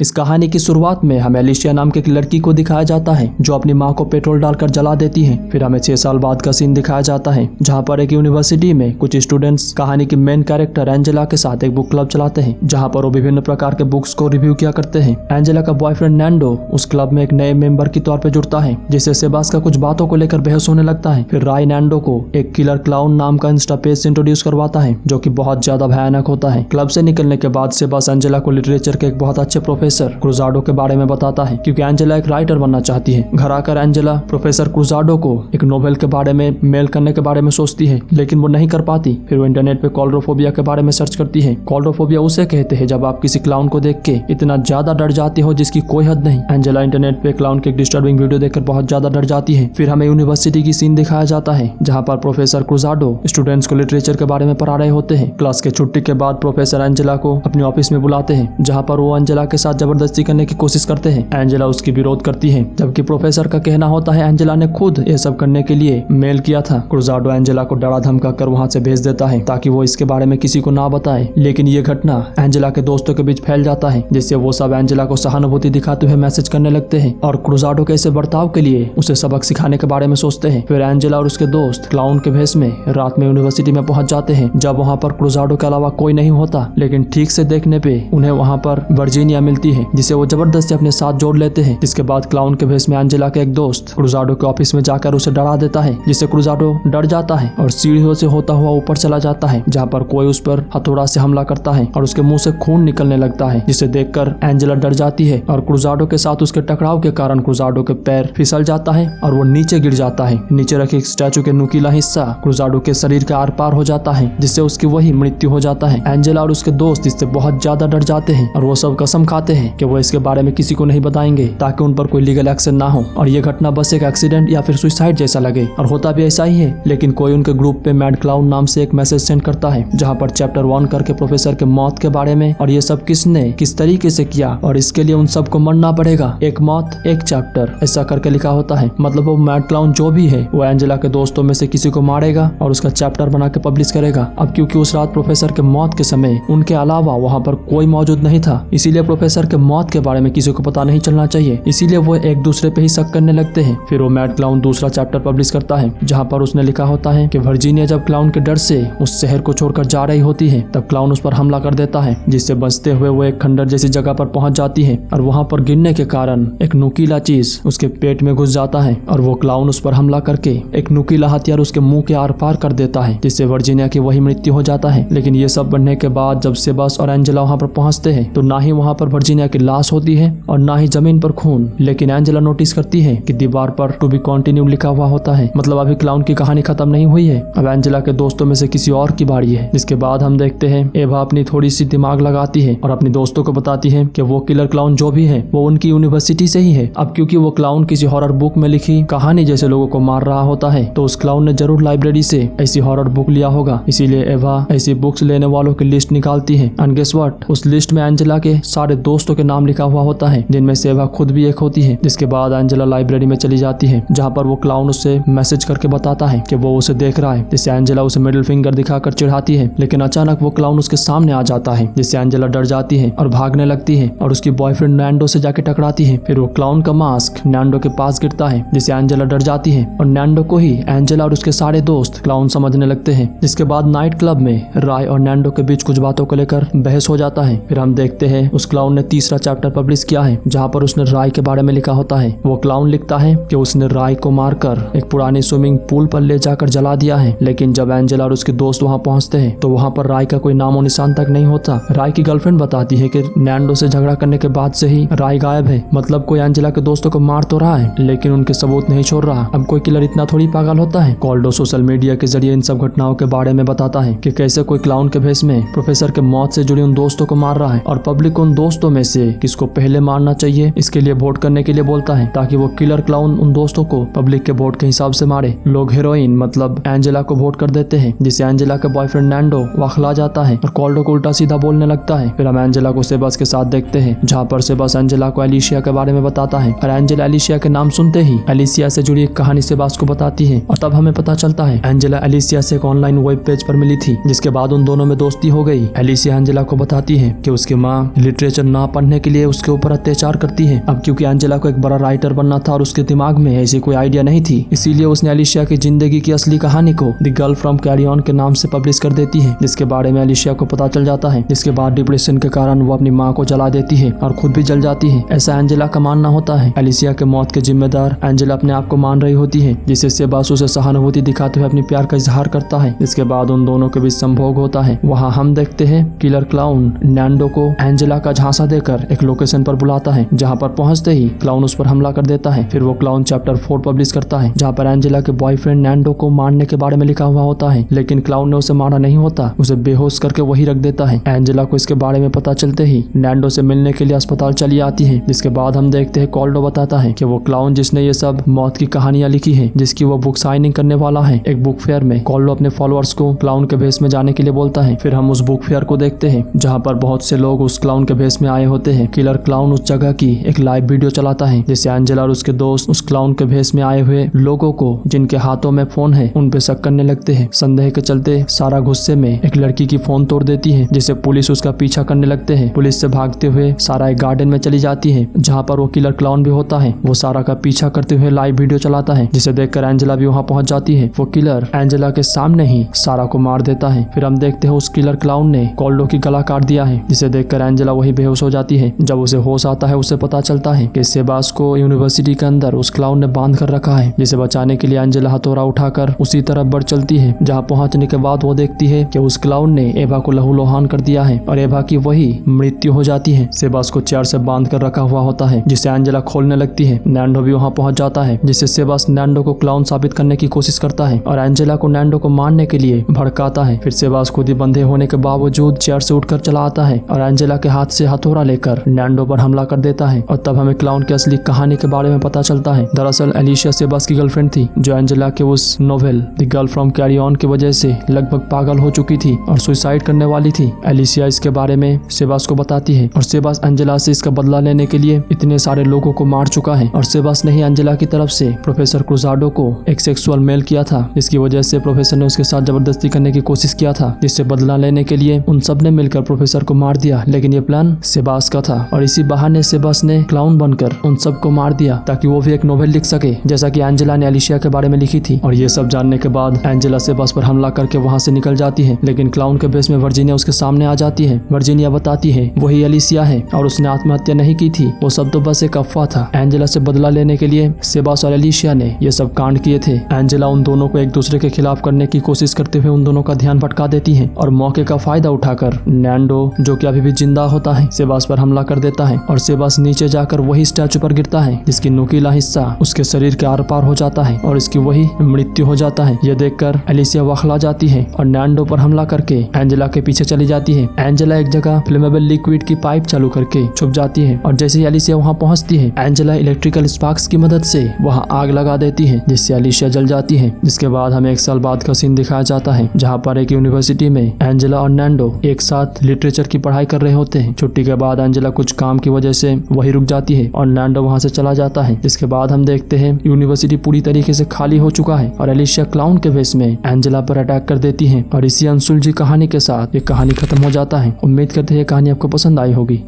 इस कहानी की शुरुआत में हमें एलिशिया नाम की एक लड़की को दिखाया जाता है जो अपनी माँ को पेट्रोल डालकर जला देती है। फिर हमें 6 साल बाद का सीन दिखाया जाता है जहाँ पर एक यूनिवर्सिटी में कुछ स्टूडेंट्स कहानी की मेन कैरेक्टर एंजेला के साथ एक बुक क्लब चलाते हैं जहाँ पर वो विभिन्न प्रकार के बुक्स को रिव्यू किया करते हैं। एंजेला का बॉयफ्रेंड नैंडो उस क्लब में एक नए मेंबर के तौर पर जुड़ता है जिससे सेबास का कुछ बातों को लेकर बहस होने लगता है। फिर राय नैंडो को एक किलर क्लाउन नाम का इंस्टा पेज से इंट्रोड्यूस करवाता है जो कि बहुत ज्यादा भयानक होता है। क्लब से निकलने के बाद सेबास एंजेला को लिटरेचर के एक बहुत अच्छे प्रोफेसर क्रुजाडो के बारे में बताता है क्योंकि एंजेला एक राइटर बनना चाहती है। घर आकर एंजेला प्रोफेसर क्रुजाडो को एक नोवेल के बारे में मेल करने के बारे में सोचती है लेकिन वो नहीं कर पाती। फिर वो इंटरनेट पे कॉलरोफोबिया के बारे में सर्च करती है। कॉलरोफोबिया उसे कहते हैं जब आप किसी क्लाउन को देख के इतना ज्यादा डर जाते हो जिसकी कोई हद नहीं। एंजेला इंटरनेट पे क्लाउन के डिस्टर्बिंग वीडियो देखकर बहुत ज्यादा डर जाती है। फिर हमें यूनिवर्सिटी की सीन दिखाया जाता है जहाँ पर प्रोफेसर क्रुजाडो स्टूडेंट्स को लिटरेचर के बारे में पढ़ा रहे होते हैं। क्लास के छुट्टी के बाद प्रोफेसर एंजेला को अपने ऑफिस में बुलाते हैं जहाँ पर वो एंजेला के साथ जबरदस्ती करने की कोशिश करते हैं। एंजेला उसकी विरोध करती है जबकि प्रोफेसर का कहना होता है एंजेला ने खुद ये सब करने के लिए मेल किया था। क्रुजाडो एंजेला को डरा धमका कर वहाँ से भेज देता है ताकि वो इसके बारे में किसी को ना बताए। लेकिन ये घटना एंजेला के दोस्तों के बीच फैल जाता है जिससे वो सब एंजेला को सहानुभूति दिखाते हुए मैसेज करने लगते हैं और क्रुजाडो के ऐसे बर्ताव के लिए उसे सबक सिखाने के बारे में सोचते हैं। फिर एंजेला और उसके दोस्त क्लाउन के भेष में रात में यूनिवर्सिटी में पहुंच जाते हैं जब वहाँ पर क्रुजाडो के अलावा कोई नहीं होता। लेकिन ठीक से देखने पे उन्हें वहाँ पर वर्जीनिया मिलती है जिसे वो जबरदस्ती अपने साथ जोड़ लेते हैं। जिसके बाद क्लाउन के भेष में एंजेला का एक दोस्त क्रुजाडो के ऑफिस में जाकर उसे डरा देता है जिससे क्रुजाडो डर जाता है और सीढ़ियों से होता हुआ ऊपर चला जाता है जहाँ पर कोई उस पर हथौड़ा से हमला करता है और उसके मुंह से खून निकलने लगता है जिसे देखकर एंजेला डर जाती है और क्रुजाडो के साथ उसके टकराव के कारण क्रुजाडो के पैर फिसल जाता है और वो नीचे गिर जाता है। नीचे रखे एक स्टैचू के नुकीला हिस्सा क्रुजाडो के शरीर के आर पार हो जाता है जिससे उसकी वही मृत्यु हो जाता है। एंजेला और उसके दोस्त इससे बहुत ज्यादा डर जाते हैं और वो सब कसम खाते हैं कि वो इसके बारे में किसी को नहीं बताएंगे ताकि उन पर कोई लीगल एक्शन ना हो और ये घटना बस एक एक्सीडेंट या फिर सुसाइड जैसा लगे। और होता भी ऐसा ही है। लेकिन कोई उनके ग्रुप पे मैड क्लाउन नाम से एक मैसेज सेंड करता है जहाँ पर चैप्टर 1 करके प्रोफेसर के मौत के बारे में और ये सब किसने किस तरीके से किया और इसके लिए उन सबको मरना पड़ेगा, एक मौत एक चैप्टर ऐसा करके लिखा होता है। मतलब वो मैड क्लाउन जो भी है वो एंजेला के दोस्तों में से किसी को मारेगा और उसका चैप्टर बना के पब्लिश करेगा। अब क्योंकि उस रात प्रोफेसर के मौत के समय उनके अलावा वहाँ पर कोई मौजूद नहीं था इसीलिए प्रोफेसर के मौत के बारे में किसी को पता नहीं चलना चाहिए, इसीलिए वो एक दूसरे पे ही शक करने लगते हैं। फिर वो मैड क्लाउन दूसरा चैप्टर पब्लिश करता है जहाँ पर उसने लिखा होता है कि वर्जीनिया जब क्लाउन के डर से उस शहर को छोड़कर जा रही होती है तब क्लाउन उस पर हमला कर देता है जिससे बचते हुए वो एक खंडर जैसी जगह पर पहुंच जाती है और वहाँ पर गिरने के कारण एक नुकीला चीज उसके पेट में घुस जाता है और वो क्लाउन उस पर हमला करके एक नुकीला हथियार उसके मुंह के आर पार कर देता है जिससे वर्जीनिया की वही मृत्यु हो जाता है। लेकिन ये सब बनने के बाद जब सेबास और एंजेला वहाँ पर पहुंचते हैं तो ना ही वहाँ पर वर्जीनिया की लाश होती है और ना ही जमीन पर खून। लेकिन एंजेला नोटिस करती है कि दीवार पर टू बी कंटिन्यू लिखा हुआ होता है, मतलब अभी क्लाउन की कहानी खत्म नहीं हुई है, अब एंजेला के दोस्तों में से किसी और की बारी है। जिसके बाद हम देखते हैं एवा अपनी थोड़ी सी दिमाग लगाती है और अपने दोस्तों को बताती है कि वो किलर क्लाउन जो भी है वो उनकी यूनिवर्सिटी से ही है। अब क्योंकि वो क्लाउन किसी हॉरर बुक में लिखी कहानी जैसे लोगों को मार रहा होता है तो उस क्लाउन ने जरूर लाइब्रेरी से ऐसी हॉरर बुक लिया होगा, इसीलिए एवा ऐसी बुक्स लेने वालों की लिस्ट निकालती है। एंड गेस व्हाट, उस लिस्ट में एंजेला के सारे दोस्तों के नाम लिखा हुआ होता है जिनमें से एवा खुद भी एक होती है। जिसके बाद एंजेला लाइब्रेरी में चली जाती है जहाँ पर वो क्लाउन उससे मैसेज करके बताता है कि वो उसे देख रहा है, जिससे एंजेला उसे मिडिल फिंगर दिखाकर चिढ़ाती है। लेकिन अचानक वो क्लाउन उसके सामने आ जाता है जिससे एंजेला डर जाती है और भागने लगती है और उसकी बॉयफ्रेंड नैंडो से जाके टकराती है। फिर वो क्लाउन का मास्क नैंडो के पास गिरता है जिससे एंजेला डर जाती है और नैंडो को ही एंजेला और उसके सारे दोस्त क्लाउन समझने लगते हैं। जिसके बाद नाइट क्लब में राय और नैंडो के बीच कुछ बातों को लेकर बहस हो जाता है। फिर हम देखते हैं उस क्लाउन ने तीसरा चैप्टर पब्लिश किया है जहाँ पर उसने राय के बारे में लिखा होता है। वो क्लाउन लिखता है कि उसने राय को मारकर एक पुरानी स्विमिंग पूल पर ले जाकर जला दिया है। लेकिन जब एंजेला और उसके दोस्त वहाँ पहुँचते हैं तो वहाँ पर राय का कोई नामो निशान तक नहीं होता। राय की गर्लफ्रेंड बताती है कि नैंडो से झगड़ा करने के बाद से ही राय गायब है, मतलब कोई एंजेला के दोस्तों को मार तो रहा है लेकिन उनके सबूत नहीं छोड़ रहा। अब कोई किलर इतना थोड़ी पागल होता है। कॉल्डो सोशल मीडिया के जरिए इन सब घटनाओं के बारे में बताता है कि कैसे कोई क्लाउन के भेष में प्रोफेसर के मौत से जुड़ी उन दोस्तों को मार रहा है और पब्लिक उन दोस्तों में से किसको पहले मारना चाहिए इसके लिए वोट करने के लिए बोलता है ताकि वो किलर क्लाउन उन दोस्तों को पब्लिक के वोट के हिसाब से मारे। लोग हीरोइन मतलब एंजेला को वोट कर देते हैं जिससे एंजेला का बॉयफ्रेंड नैंडो वखला जाता है और कॉल्डो को उल्टा सीधा बोलने लगता है। फिर हम एंजेला को सेबास के साथ देखते हैं जहाँ पर सेबास एंजेला को एलिशिया के बारे में बताता है और एंजेला एलिशिया के नाम सुनते ही एलिशिया से जुड़ी एक कहानी सेबास को बताती है और तब हमें पता चलता है एंजेला एलिशिया से एक ऑनलाइन वेब पेज पर मिली थी जिसके बाद उन दोनों में दोस्ती हो गई। एलिशिया एंजेला को बताती है कि उसकी माँ लिटरेचर ना पढ़ने के लिए उसके ऊपर अत्याचार करती है। अब क्योंकि एंजेला को एक बड़ा राइटर बनना था और उसके दिमाग में ऐसी कोई आइडिया नहीं थी, इसीलिए उसने एलिशिया की जिंदगी की असली कहानी को the girl from carry on के नाम से पब्लिश कर देती है, जिसके बारे में एलिशिया को पता चल जाता है। जिसके बाद डिप्रेशन के कारण वो अपनी माँ को जला देती है और खुद भी जल जाती है, ऐसा एंजेला का मानना होता है। एलिशिया के मौत के जिम्मेदार एंजेला अपने आप को मान रही होती है, जिससे सेबास उसे सहानुभूति दिखाते हुए अपनी प्यार का इजहार करता है। इसके बाद उन दोनों के बीच संभोग होता है। वहाँ हम देखते हैं किलर क्लाउन नैंडो को एंजेला का झांसा देकर एक लोकेशन पर बुलाता है, जहाँ पर पहुंचते ही क्लाउन उस पर हमला कर देता है। फिर वो क्लाउन चैप्टर 4 पब्लिश करता है, जहाँ पर एंजेला के बॉयफ्रेंड नैंडो को मारने के बारे में लिखा हुआ होता है, लेकिन क्लाउन ने उसे मारा नहीं होता, उसे बेहोश करके वही रख देता है। एंजेला को इसके बारे में पता चलते ही नैंडो से मिलने के लिए अस्पताल चली आती है। जिसके बाद हम देखते हैं कॉल्डो बताता है कि वो क्लाउन जिसने ये सब मौत की कहानियां लिखी है, जिसकी वो बुक साइनिंग करने वाला है एक बुक फेयर में। कॉल्डो अपने फॉलोअर्स को क्लाउन के भेष में जाने के लिए बोलता है। फिर हम उस बुक फेयर को देखते हैं, जहाँ पर बहुत से लोग उस क्लाउन के भेष में आए होते हैं। किलर क्लाउन उस जगह की एक लाइव वीडियो चलाता है, जिससे एंजेला और उसके दोस्त उस क्लाउन के भेष में आए हुए लोगों को जिनके हाथों में फोन है उन पे शक करने लगते हैं। संदेह के चलते सारा गुस्से में एक लड़की की फोन तोड़ देती है, जिससे पुलिस उसका पीछा करने लगते हैं। पुलिस से भागते हुए सारा एक गार्डन में चली जाती है, जहाँ पर वो किलर क्लाउन भी होता है। वो सारा का पीछा करते हुए लाइव वीडियो चलाता है, जिसे देखकर एंजेला भी वहाँ पहुंच जाती है। वो किलर एंजेला के सामने ही सारा को मार देता है। फिर हम देखते हैं उस किलर क्लाउन ने कॉल्डो की गला काट दिया है, जिसे देखकर एंजेला वही बेहोश हो जाती है। जब उसे होश आता है, उसे पता चलता है कि सेबास को यूनिवर्सिटी के अंदर उस क्लाउन ने बांध कर रखा है, जिसे बचाने के लिए एंजेला हथौड़ा उठाकर उसी तरफ बढ़ चलती है। जहाँ पहुंचने के बाद वो देखती है कि उस क्लाउन ने एवा को लहूलुहान कर दिया है और एवा की वही मृत्यु हो जाती है। सेबास को चेयर से बांध कर रखा हुआ होता है, जिसे एंजेला खोलने लगती है। नैंडो भी वहाँ पहुंच जाता है, जिससे सेबास नैंडो को क्लाउन साबित करने की कोशिश करता है और एंजेला को नैंडो को मारने के लिए भड़काता है। फिर सेबास खुद ही बंधे होने के बावजूद चेयर से उठकर चला आता है और एंजेला के हाथ से हथौड़ा लेकर नैंडो पर हमला कर देता है। और तब हमें क्लाउन की असली कहानी के बारे में पता चलता है। दरअसल एलिशिया सेबास की गर्लफ्रेंड थी, जो एंजेला के उस novel the girl from carry on की वजह से लगभग पागल हो चुकी थी और सुसाइड करने वाली थी। एलिशिया इसके बारे में सेबास को बताती है और सेबास एंजेला से इसका बदला लेने के लिए इतने सारे लोगों को मार चुका है। और सेबास ने ही एंजेला की तरफ से प्रोफेसर क्रुजाडो को एक सेक्सुअल मेल किया था, जिसकी वजह से प्रोफेसर ने उसके साथ जबरदस्ती करने की कोशिश किया था, जिससे बदला लेने के लिए उन सब ने मिलकर प्रोफेसर को मार दिया। लेकिन ये प्लान सेबास का था और इसी बहाने सेबास ने क्लाउन बनकर उन सबको मार दिया, ताकि वो भी एक नोवेल लिख सके, जैसा कि एंजेला ने एलिशिया के बारे में लिखी थी। और ये सब जानने के बाद एंजेला सेबास पर हमला करके वहाँ से निकल जाती है, लेकिन क्लाउन के भेष में वर्जीनिया उसके सामने आ जाती है। वर्जीनिया बताती है वही एलिशिया है और उसने आत्महत्या नहीं की थी, वो सब तो बस एक अफवाह था। एंजेला से बदला लेने के लिए सेबास और एलिशिया ने ये सब कांड किए थे। एंजेला उन दोनों को एक दूसरे के खिलाफ करने की कोशिश करते हुए उन दोनों का ध्यान भटका देती है और मौके का फायदा उठाकर नैंडो, जो कि अभी भी जिंदा होता है, सेबास पर हमला कर देता है और सेबास नीचे जाकर वही स्टैचू पर गिरता है, जिसकी नुकीला हिस्सा उसके शरीर के आर पार हो जाता है और इसकी वही मृत्यु हो जाता है। यह देखकर एलिशिया वखला जाती है और नैंडो पर हमला करके एंजेला के पीछे चली जाती है। एंजेला एक जगह फ्लेमेबल लिक्विड की पाइप चालू करके छुप जाती है और जैसे ही एलिशिया वहां पहुंचती है, एंजेला इलेक्ट्रिकल स्पार्क्स की मदद से वहां आग लगा देती है, जिससे एलिशिया जल जाती है। जिसके बाद हमें 1 साल बाद का सीन दिखाया जाता है, जहाँ पर एक यूनिवर्सिटी में एंजेला और नैंडो एक साथ लिटरेचर की पढ़ाई कर रहे होते हैं। छुट्टी के बाद एंजेला कुछ काम की वजह से वही रुक जाती है और नैंडो वहां से चला जाता है। जिसके बाद हम देखते हैं यूनिवर्सिटी पूरी तरीके से खाली हो चुका है और एलिशिया क्लाउन के भेष में एंजेला पर अटैक कर देती है और इसी अनसुलझी कहानी के साथ ये कहानी खत्म हो जाता है। उम्मीद करते हैं ये कहानी आपको पसंद आई होगी।